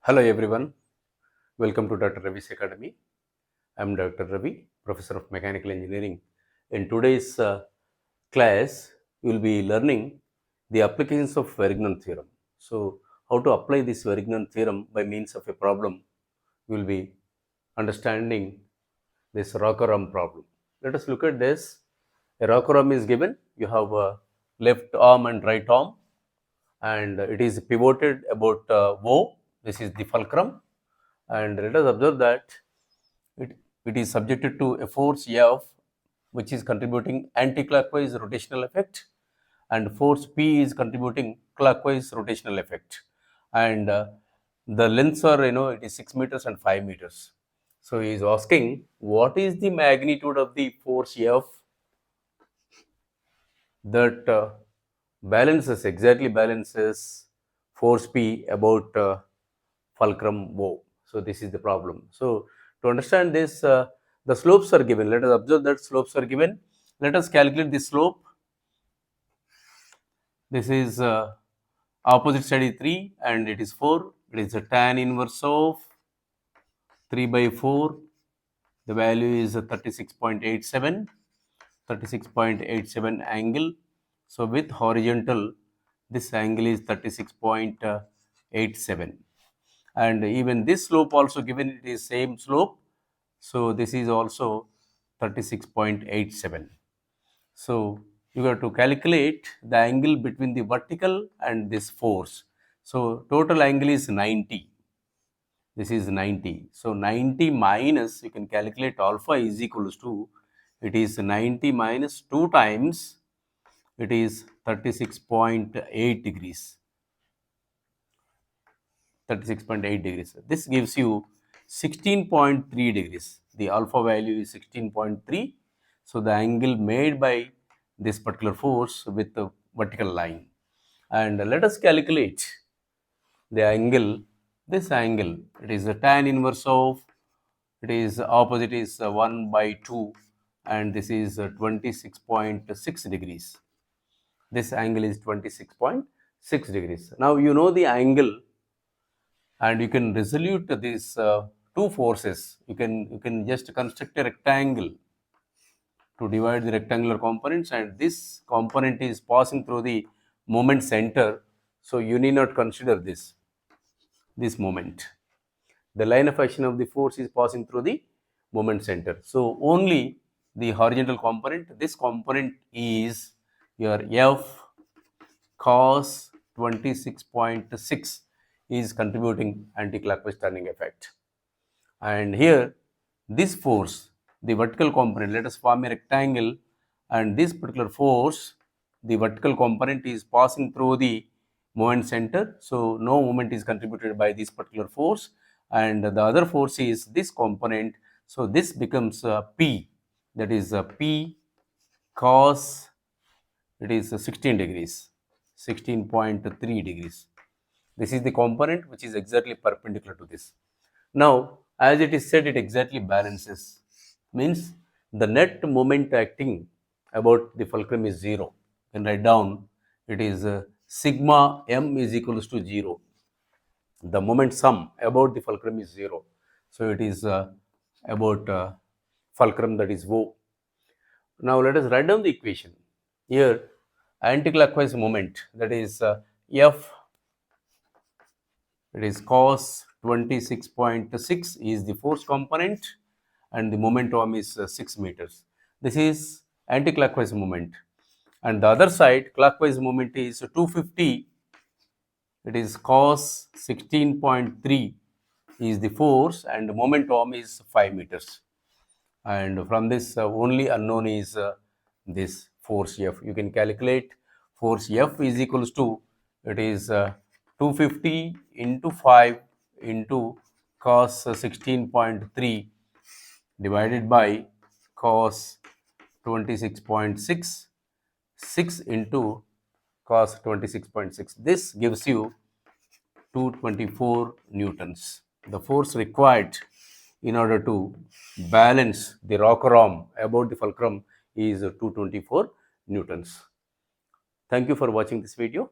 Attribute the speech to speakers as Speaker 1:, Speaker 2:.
Speaker 1: Hello everyone, welcome to Dr. Ravi's Academy. I am Dr. Ravi, Professor of Mechanical Engineering. In today's class, we will be learning the applications of Verignon theorem. So, how to apply this Verignon theorem by means of a problem, we will be understanding this rocker arm problem. Let us look at this. A rocker arm is given, you have a left arm and right arm, and it is pivoted about O. This is the fulcrum, and let us observe that it is subjected to a force F, which is contributing anti-clockwise rotational effect, and force P is contributing clockwise rotational effect, and the lengths are, it is 6 meters and 5 meters. So he is asking what is the magnitude of the force F that exactly balances force P about fulcrum O. So this is the problem. So to understand this, the slopes are given. Let us observe that slopes are given. Let us calculate the slope. This is opposite side is 3 and it is 4. It is a tan inverse of 3 by 4. The value is 36.87. 36.87 angle. So with horizontal, this angle is 36.87, and even this slope also given, it is same slope. So this is also 36.87. So you have to calculate the angle between the vertical and this force. So total angle is 90. This is 90. So 90 minus, you can calculate alpha is equals to, it is 90 minus 2 times, it is 36.8 degrees. 36.8 degrees. This gives you 16.3 degrees. The alpha value is 16.3. So the angle made by this particular force with the vertical line. And let us calculate the angle. This angle, it is a tan inverse of, it is opposite is 1 by 2, and this is 26.6 degrees. This angle is 26.6 degrees. Now you know the angle, and you can resolute these two forces. You can just construct a rectangle to divide the rectangular components, and this component is passing through the moment center. So you need not consider this moment. The line of action of the force is passing through the moment center. So only the horizontal component, this component is your F cos 26.6 is contributing anti-clockwise turning effect. And here this force, the vertical component, let us form a rectangle, and this particular force, the vertical component is passing through the moment center. So no moment is contributed by this particular force, and the other force is this component. So this becomes P, that is P cos, it is 16 degrees, 16.3 degrees. This is the component which is exactly perpendicular to this. Now, as it is said, it exactly balances, means the net moment acting about the fulcrum is 0. You can write down, it is sigma m is equals to 0. The moment sum about the fulcrum is 0. So it is about fulcrum, that is O. Now let us write down the equation. Here anticlockwise moment, that is F, it is cos 26.6 is the force component, and the moment arm is 6 meters. This is anticlockwise moment, and the other side clockwise moment is 250. It is cos 16.3 is the force, and the moment arm is 5 meters. And from this only unknown is this force F. You can calculate force F is equals to, it is 250 into 5 into cos 16.3 divided by cos 26.6, 6 into cos 26.6. This gives you 224 newtons. The force required in order to balance the rocker arm about the fulcrum is 224 newtons. Thank you for watching this video.